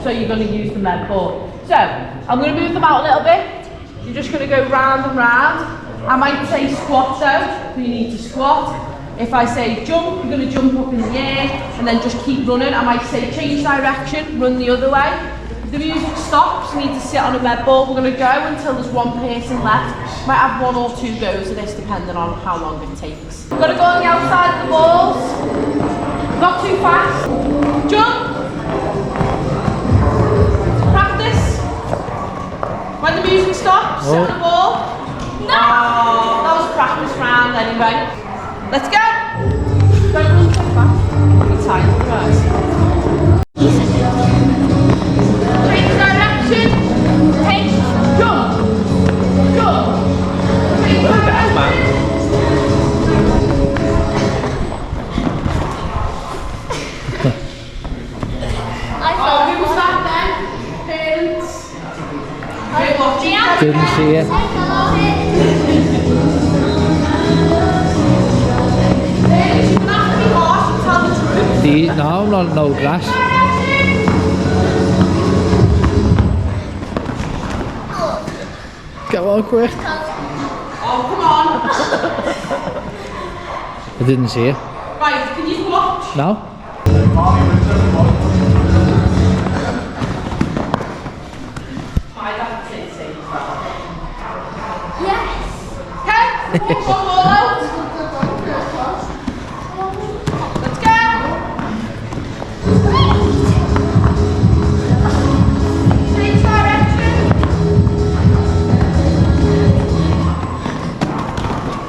So you're going to use the Meatball. So I'm going to move them out a little bit. You're just going to go round and round. I might say squat though, so you need to squat. If I say jump, you're going to jump up in the air and then just keep running. I might say change direction, run the other way. If the music stops, you need to sit on a Meatball. We're going to go until there's one person left. Might have 1 or 2 goes of this depending on how long it takes. We've got to go on the outside of the balls. Not too fast. Jump. Practice. When the music stops, sit on the ball. No! That was practice round anyway. Let's go! Don't run too fast. Be tired first. Change direction. Change. Jump. Jump. Change direction. Oh, who was that then? Parents. Didn't see it. No, I'm not no grass. Go on quick. Oh, come on. I didn't see it. Right, can you watch? No? Yes. Okay, one ball out. Let's go. Change direction.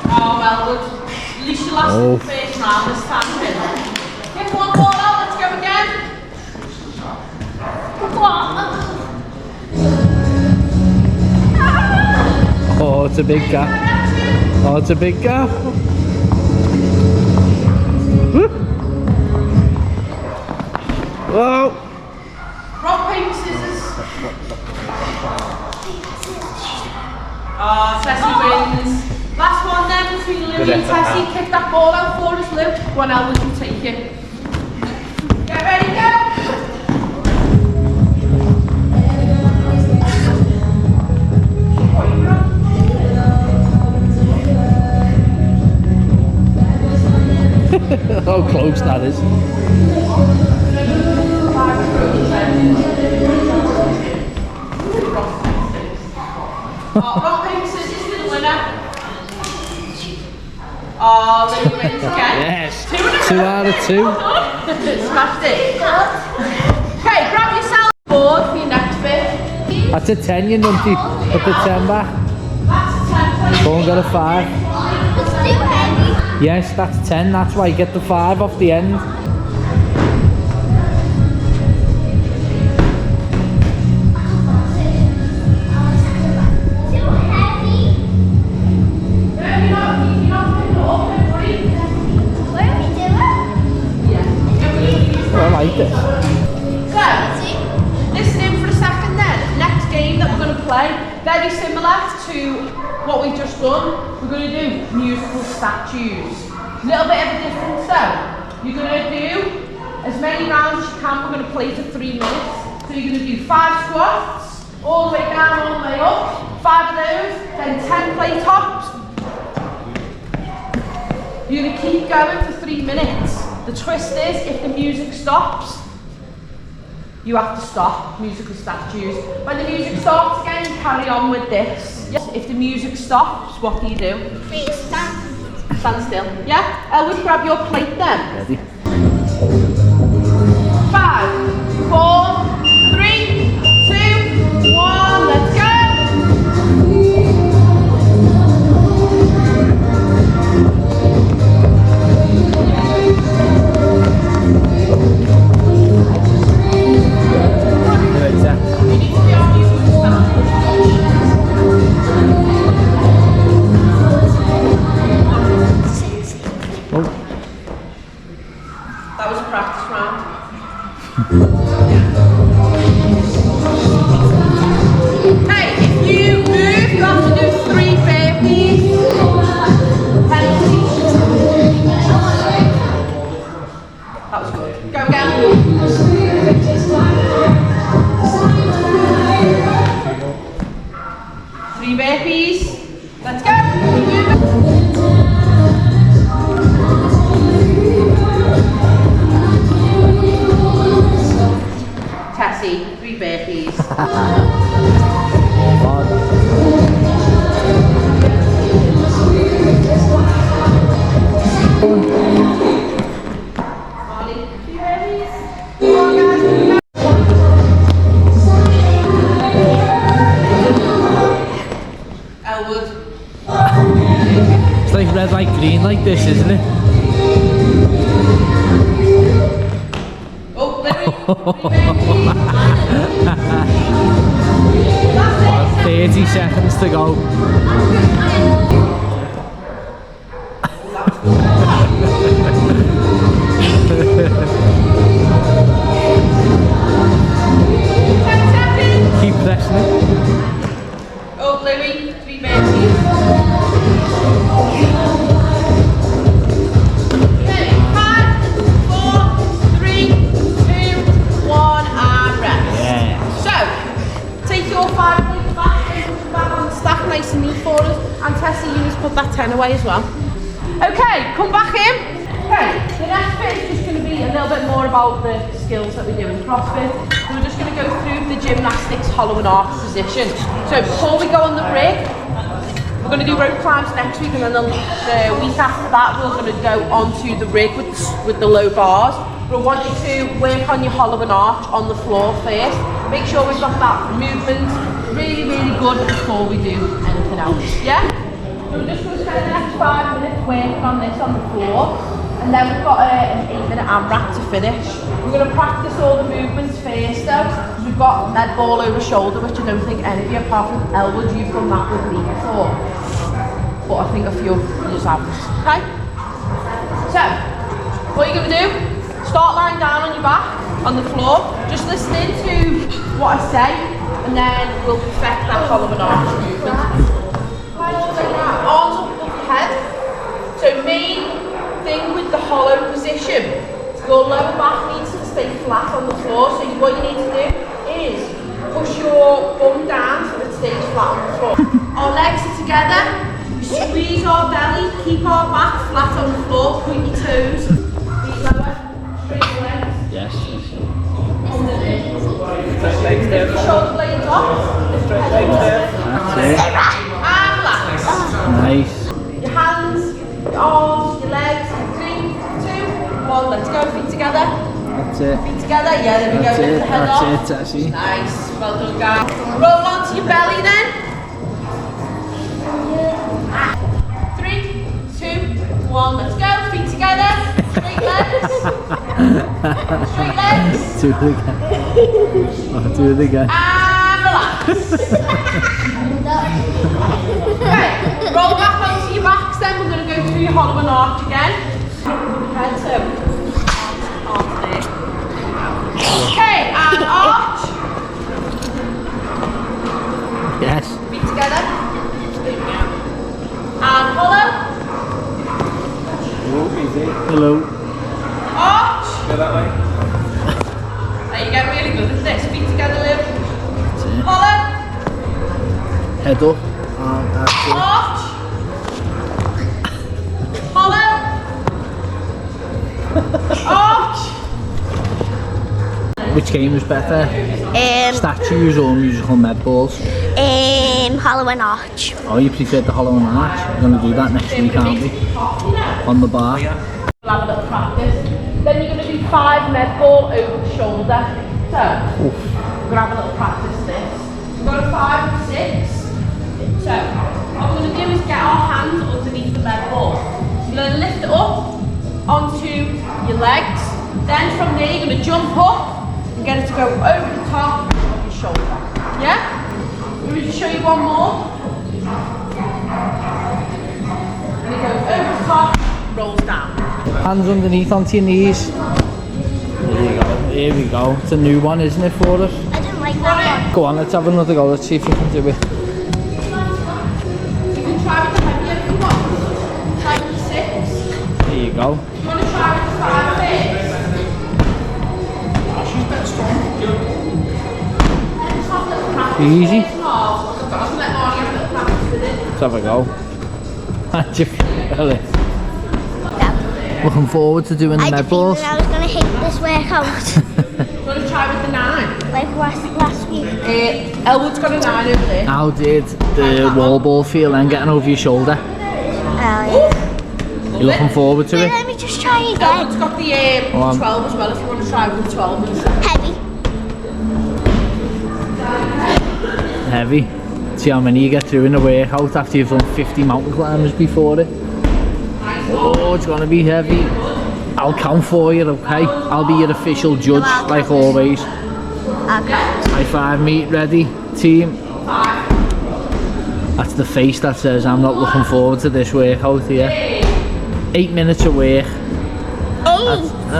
Oh well, good. At least you lasted the first round this time. Get one ball out. Let's go again. Oh, it's a big gap. Oh, it's a big gap. Whoa. Rock, paper, scissors. Oh, Tessie wins. Last one then between Louie and Tessie. Kick that ball out for us, Lou. One Elwood will take it. Get ready, go. How close that is. Rock, paper, scissors for the winner. Oh, Louie wins again. Yes. 2 out of 2. Smashed it. Okay, grab yourself a board for your next bit. That's a 10, you numpty. Put the 10 back. That's a 10. Go and get a 5. Yes, that's 10. That's why you get the 5 off the end. I like this. So, listen in for a second then. Next game that we're going to play, very similar to what we've just done. We're going to do musical statues. A little bit of a difference though. You're going to do as many rounds as you can. We're going to play for 3 minutes. So you're going to do 5 squats, all the way down, all the way up. 5 of those, then 10 plate hops. You're going to keep going for 3 minutes. The twist is, if the music stops, you have to stop. Musical statues. When the music stops again, you carry on with this. If the music stops, what do you do? Stand still. Yeah? Elwood, grab your plate then. Ready? 5, 4, 3, 2, 1, let's go! That was a practice round. 3 burpees. Let's go. Tessie, 3 burpees. It's like red, light, green, like this, isn't it? Oh, let me. 30 seconds to go. Keep pressing it. Oh, Louis, 3 burpees. Okay, 5, 4, 3, 2, 1, and rest. Yeah. So, take your 5 plates back, and put them back on the stack nice and neat for us. And Tessie, you just put that 10 away as well. Okay, come back in. Okay, the next bit is just going to be a little bit more about the skills that we do in CrossFit. So we're just going to go through the gymnastics hollow and arch position. So before we go on the rig, we're going to do rope climbs next week, and then the week after that we're going to go onto the rig with the low bars. But I want you to work on your hollow and arch on the floor first. Make sure we've got that movement really, really good before we do anything else. Yeah? So we're just going to spend the next 5 minutes working on this on the floor, and then we've got an 8-minute AMRAP to finish. We're going to practice all the movements first though, because we've got Meatball over shoulder, which I don't think any of you, apart from Elwood, you've done that with me before. But I think a few of you haven't. Okay? So, what you're going to do, start lying down on your back, on the floor, just listening to what I say, and then we'll perfect that hollow and arch movement. Arms up above your head. So main thing with the hollow position, your lower back needs to stay flat on the floor. So what you need to do is push your bum down so it stays flat on the floor. Our legs are together. Squeeze our belly. Keep our back flat on the floor. Point your toes. Feet lower. Straight legs. Yes. Lift your shoulder blades off. Lift your head up. That's it. And relax. Nice. Your hands, your arms, your legs. 3, 2, 1. Let's go. Feet together. That's it. Feet together. Yeah, there we go. That's Lift it. the head off. That's it, Tessie. Nice. Well done, guys. Roll onto your belly then. 3, 2, 1. Let's go. Feet together. Straight legs. Straight legs. Do it again. Oh, do it again. And relax. Okay, roll back onto your backs then. We're going to go through your hollow and arch again. Head so. Arms there. Okay, and arch. Yes. Feet together. And hollow. Hello. Arch. Go that way. There you go, really good at this. Feet together, Lou. That's it. Hollow. Head up. That's it. Arch. Hollow. Arch. Which game was better? Statues or musical Meatballs? Hollow and arch. Oh, you preferred the hollow and arch? We're going to do that next week, aren't we? On the bar. We'll have a little practice. Then you're going to do 5 Meatball over the shoulder. So, we're going to have a little practice this. We've got a 5 and 6. So, what we're going to do is get our hands underneath the Meatball. You're going to lift it up onto your legs. Then from there you're going to jump up and get it to go over the top of your shoulder. Yeah? Let me just show you one more. And it goes over the top, rolls down. Hands underneath onto your knees. There you go. Here we go. It's a new one, isn't it, for us? I didn't like that Go on, let's have another go. Let's see if you can do it. You can try with the heavier if you want. Try with the 6. There you go. You want to try with the 5 first? She's better strong. Let's have a little practice. Easy. First half. Let Marnie have a little practice. Let's have a go. How do you feel it? Looking forward to doing the I had a Meatballs. feeling I was going to hate this workout. You want to try with the 9? Like last week. Elwood's got a 9 over there. How did the wall ball feel then, getting over your shoulder? Oh, yeah. You looking forward to it? Let me just try again. Elwood's got the Go on. 12 as well if you want to try with the 12. Heavy. Heavy. See how many you get through in a workout after you've done 50 mountain climbers before it. Oh, it's gonna be heavy. I'll count for you, okay? I'll be your official judge, like always. Okay. High five, meet, ready, team. That's the face that says I'm not looking forward to this workout here. 8 minutes of work. 8.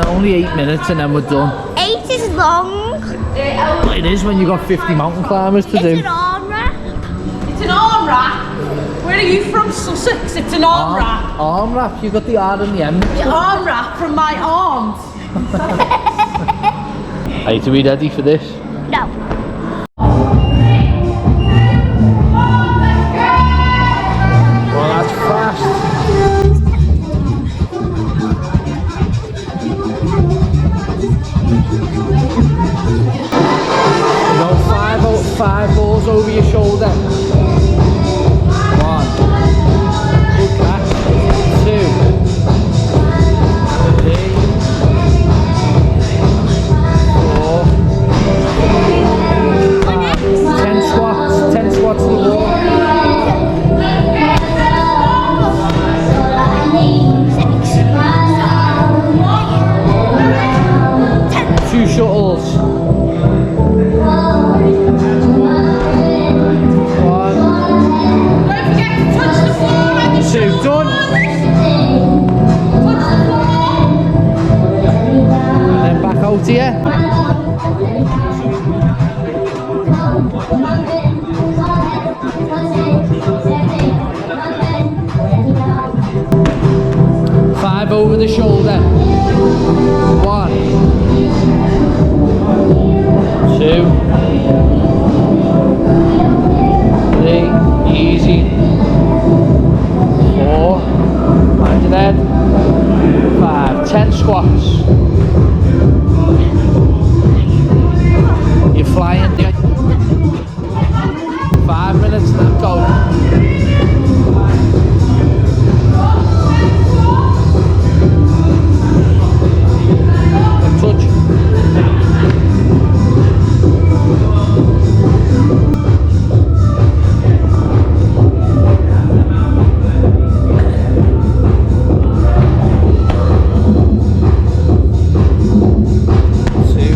Only 8 minutes and then we're done. 8 is long. It is when you've got 50 mountain climbers to do. It's an arm wrap. It's an arm wrap. Where are you from, Sussex? It's an arm wrap. Arm wrap, you got the R and the M. The arm wrap from my arms. Are you to be ready for this? No. Well, that's fast. You go 5 balls over your shoulder. 1. Good catch. 2. 3. 4. 5. 10 squats. 10 squats to the wall. 2 shuttles. 1. Don't forget to touch the floor when you 2. Done. And then back out here. Five over the shoulder. 1. 2. 3. Easy. 4. Mind your head. 5. 10 squats. You're flying. 5 minutes and then go. Touch.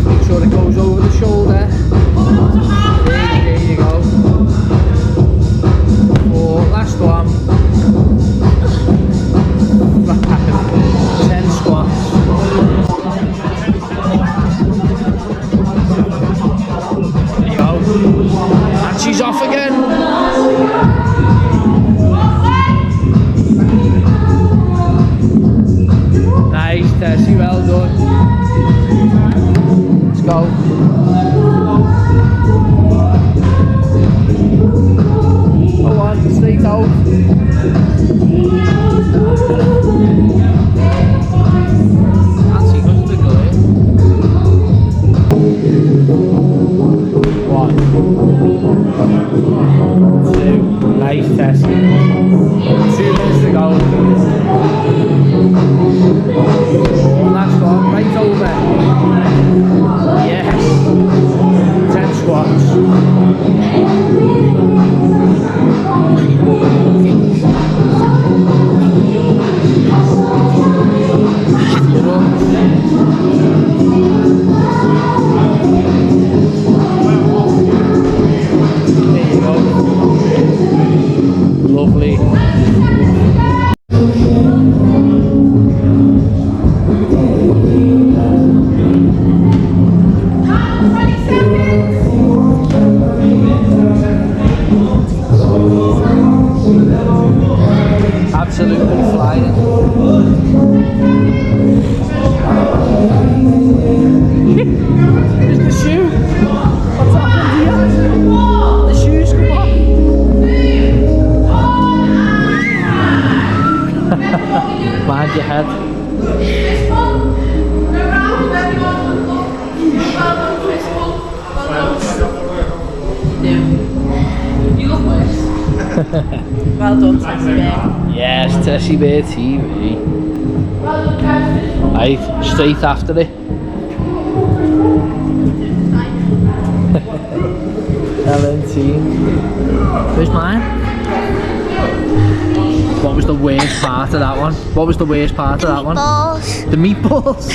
Make sure it goes over the shoulder. There you go. 4, last one. 5, 10 squats. There you go. And she's off again. Nice, Tessie, well done. Let's go. Go on, straight out. Nancy, goes to go in. 1. 2. Nice, Tessie. 2 minutes to go. Last one, right over. Yes. 10 squats. You're up. There you go. Lovely. Well done, Tessie Bear. Yes, Tessie Bear TV. Well done, Kevin. Right, straight after it. LNT. Where's mine? What was the worst part of that one? What was the worst part of that one? Balls. The meatballs.